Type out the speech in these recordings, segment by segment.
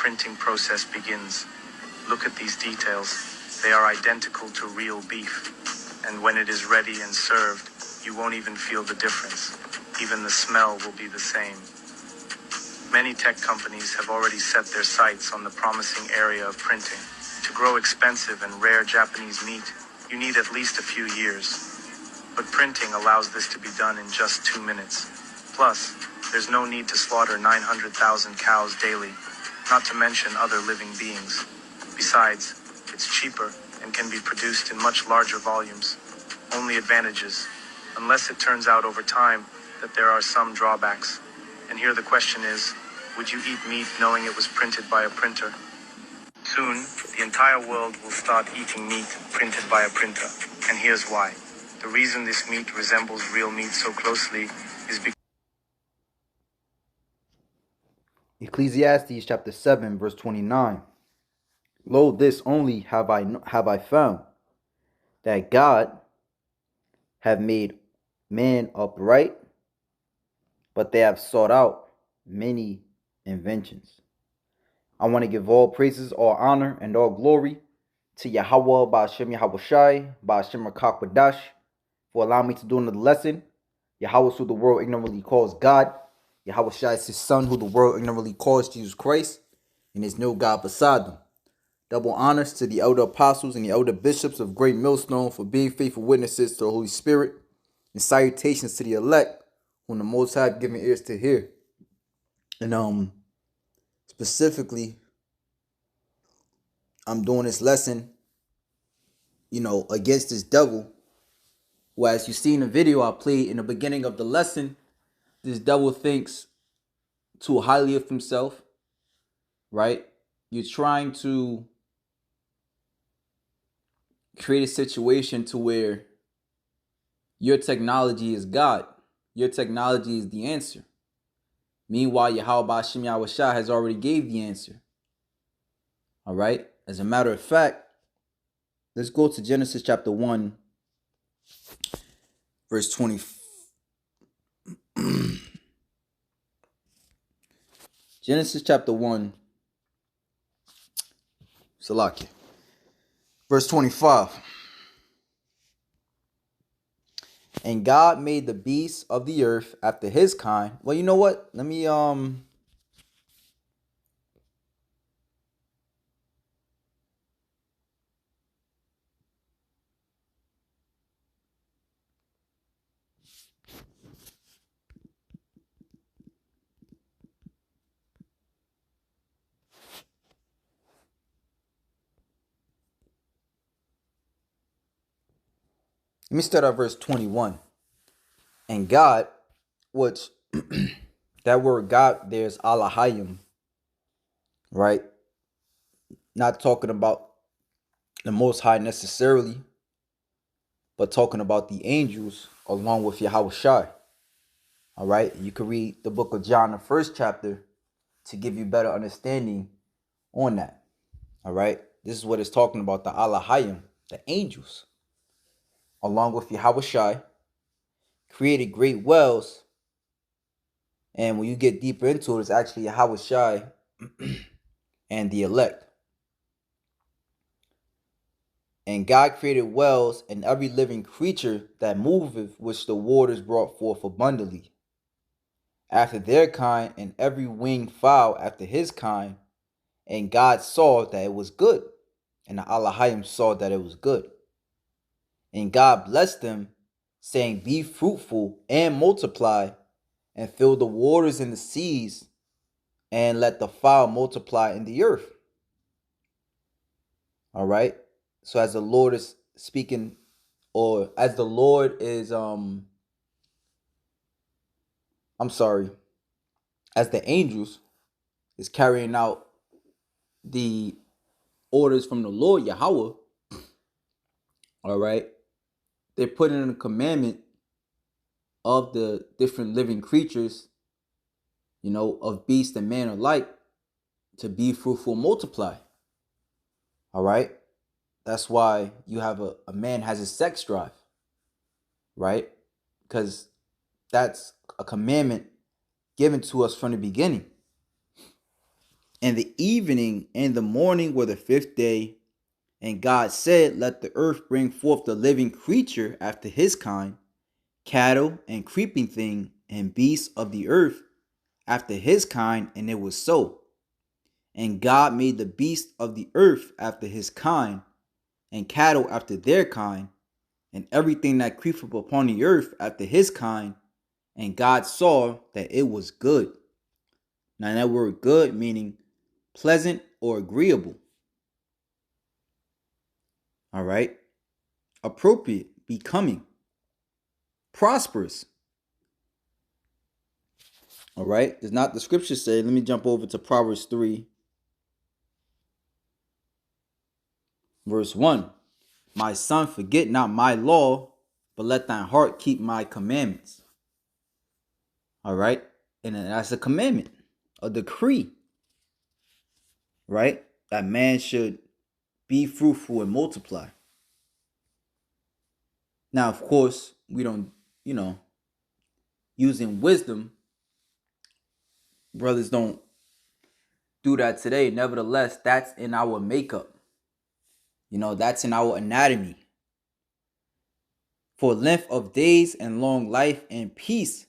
printing process begins. Look at these details. They are identical to real beef. And when it is ready and served, you won't even feel the difference. Even the smell will be the same. Many tech companies have already set their sights on the promising area of printing. To grow expensive and rare Japanese meat, you need at least a few years. But printing allows this to be done in just 2 minutes. Plus, there's no need to slaughter 900,000 cows daily, not to mention other living beings. Besides, it's cheaper and can be produced in much larger volumes. Only advantages, unless it turns out over time that there are some drawbacks. And here the question is, would you eat meat knowing it was printed by a printer? Soon, the entire world will start eating meat printed by a printer. And here's why. The reason this meat resembles real meat so closely is because Ecclesiastes chapter 7 verse 29. Lo, this only have I found, that God have made man upright, but they have sought out many inventions. I want to give all praises, all honor, and all glory to Yahweh, Ba'ashem Yahweh Shai, Ba'ashem Rakakwadash, for allowing me to do another lesson. Yahweh, who the world ignorantly calls God. Yahweh Shai is his son, who the world ignorantly calls Jesus Christ, and there's no God beside them. Double honors to the elder apostles and the elder bishops of Great Millstone for being faithful witnesses to the Holy Spirit, and salutations to the elect, whom the Most High have given ears to hear. And specifically, I'm doing this lesson, against this devil, who, as you see in the video I played in the beginning of the lesson, this devil thinks too highly of himself, right? You're trying to create a situation to where your technology is God. Your technology is the answer. Meanwhile, Yahweh Ba'ashem Yahweh Shai has already gave the answer. All right? As a matter of fact, let's go to Genesis chapter 1, verse 20. Genesis chapter 1, Salakia, verse 25. And God made the beasts of the earth after his kind. Well, you know what? Let me start at verse 21. And God, which that word God, there's Alahayim, right? Not talking about the Most High necessarily, but talking about the angels along with Yahweh Shai. All right? You can read the book of John, the first chapter, to give you better understanding on that. All right? This is what it's talking about, the Alahayim, the angels, along with Yahweh Shai, created great wells. And when you get deeper into it, it's actually Yahweh Shai and the elect. And God created wells and every living creature that moveth, which the waters brought forth abundantly, after their kind, and every winged fowl after his kind. And God saw that it was good. And the Alahayim saw that it was good. And God blessed them, saying, be fruitful and multiply, and fill the waters and the seas, and let the fowl multiply in the earth. All right? So as the Lord is speaking, or as the Lord is, as the angels is carrying out the orders from the Lord Yahweh, all right, they're putting in a commandment of the different living creatures, of beast and man alike, to be fruitful and multiply. All right? That's why you have a man has a sex drive, right? Because that's a commandment given to us from the beginning. And the evening and the morning were the fifth day. And God said, let the earth bring forth the living creature after his kind, cattle and creeping thing and beasts of the earth after his kind, and it was so. And God made the beasts of the earth after his kind, and cattle after their kind, and everything that creepeth upon the earth after his kind. And God saw that it was good. Now that word good meaning pleasant or agreeable. All right. Appropriate, becoming, prosperous. All right. Does not the scripture say, let me jump over to Proverbs 3, verse 1. My son, forget not my law, but let thine heart keep my commandments. All right. And that's a commandment, a decree, right? That man should be fruitful and multiply. Now, of course, we don't, using wisdom, brothers don't do that today. Nevertheless, that's in our makeup. That's in our anatomy. For length of days and long life and peace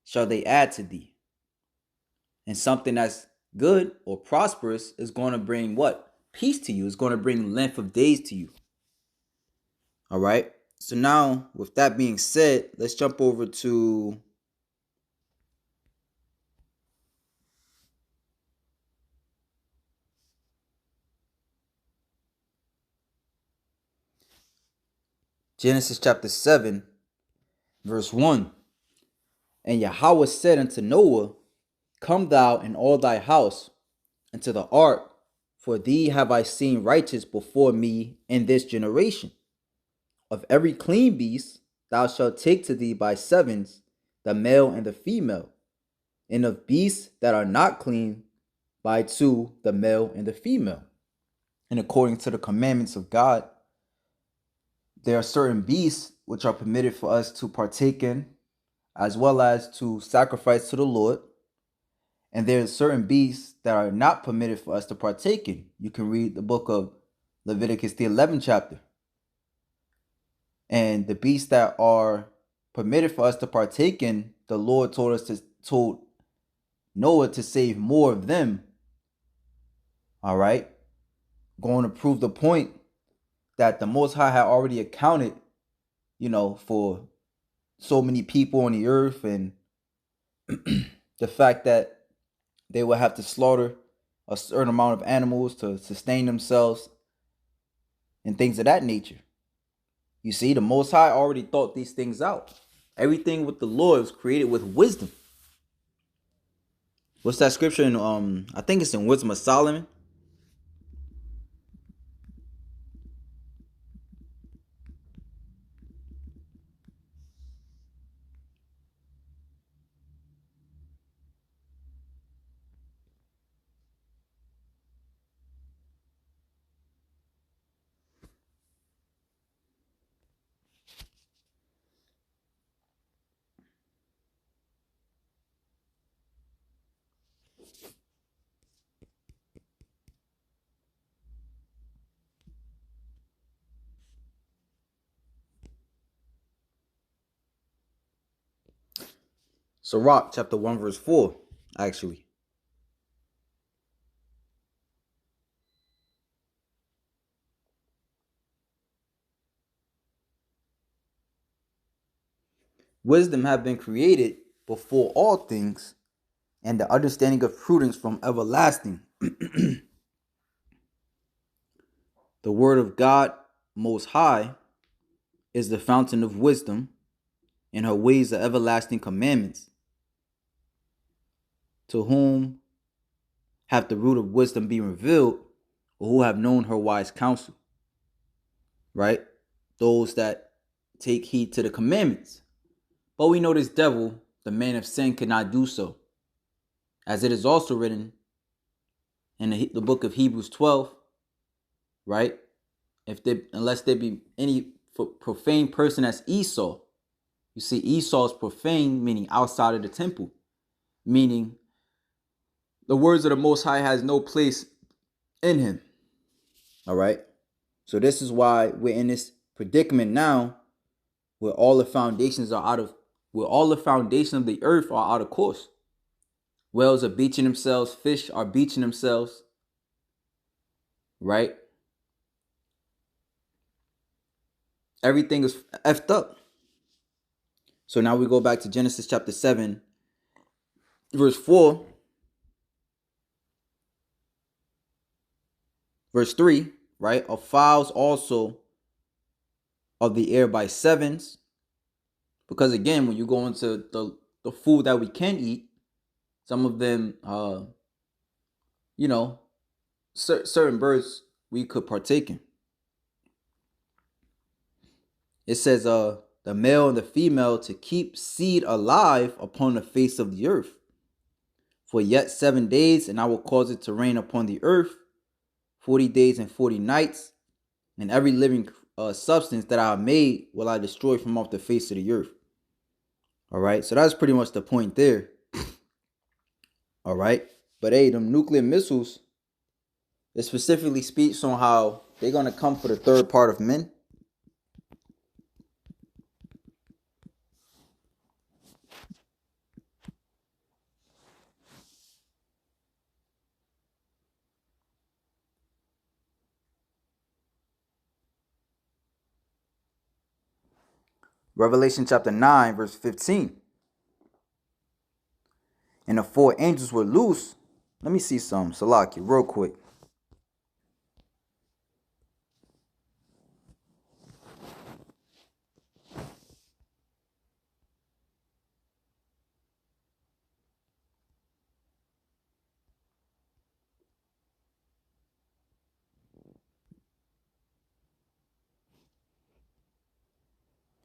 shall they add to thee. And something that's good or prosperous is going to bring what? Peace to you. It's going to bring length of days to you. All right. So now, with that being said, let's jump over to Genesis chapter 7, verse 1. And Yahweh said unto Noah, come thou and all thy house into the ark, for thee have I seen righteous before me in this generation. Of every clean beast thou shalt take to thee by sevens, the male and the female, and of beasts that are not clean, by two, the male and the female. And according to the commandments of God, there are certain beasts which are permitted for us to partake in, as well as to sacrifice to the Lord. And there are certain beasts that are not permitted for us to partake in. You can read the book of Leviticus, the 11th chapter. And the beasts that are permitted for us to partake in, the Lord told Noah to save more of them. All right. Going to prove the point that the Most High had already accounted, for so many people on the earth, and the fact that they would have to slaughter a certain amount of animals to sustain themselves and things of that nature. You see, the Most High already thought these things out. Everything with the Lord was created with wisdom. What's that scripture in, I think it's in Wisdom of Solomon. Sirach chapter 1 verse 4, actually. Wisdom have been created before all things, and the understanding of prudence from everlasting. The word of God Most High is the fountain of wisdom, and her ways are everlasting commandments. To whom hath the root of wisdom been revealed, or who have known her wise counsel? Right? Those that take heed to the commandments. But we know this devil, the man of sin, could not do so. As it is also written in the book of Hebrews 12, right? Unless there be any profane person as Esau. You see, Esau is profane, meaning outside of the temple. Meaning, the words of the Most High has no place in him. All right. So this is why we're in this predicament now, where all the foundations are out of, where all the foundations of the earth are out of course. Whales are beaching themselves, fish are beaching themselves, right? Everything is effed up. So now we go back to Genesis chapter 7, verse 4, verse 3, right? Of fowls also of the air by sevens. Because again, when you go into the food that we can eat, some of them, you know, certain birds we could partake in. It says, the male and the female to keep seed alive upon the face of the earth for yet 7 days, and I will cause it to rain upon the earth 40 days and 40 nights, and every living substance that I have made will I destroy from off the face of the earth. All right, so that's pretty much the point there. All right, but hey, them nuclear missiles, it specifically speaks on how they're going to come for the third part of men. Revelation chapter 9, verse 15. And the four angels were loose. Let me see some. Salaki, real quick.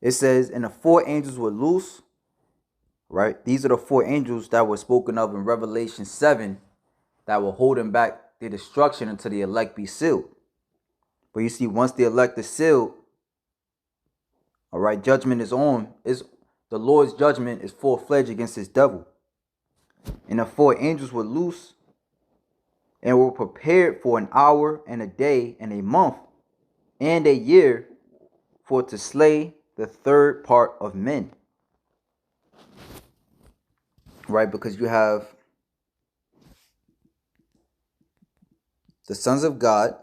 It says, and the four angels were loose. Right? These are the four angels that were spoken of in Revelation 7 that were holding back the destruction until the elect be sealed. But you see, once the elect is sealed, all right, judgment is on. The Lord's judgment is full-fledged against his devil. And the four angels were loose and were prepared for an hour and a day and a month and a year for to slay the third part of men. Right? Because you have the sons of God,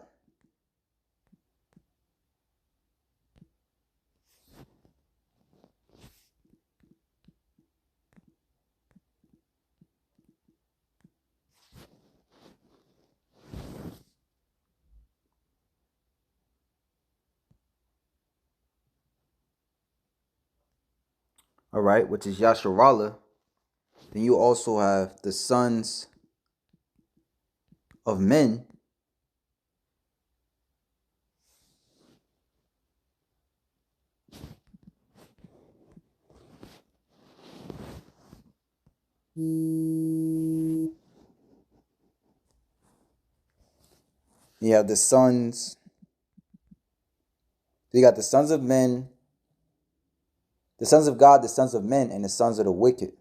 all right, which is Yasharallah. Then you also have the sons of men, you have the sons, you got the sons of men, the sons of God, the sons of men, and the sons of the wicked.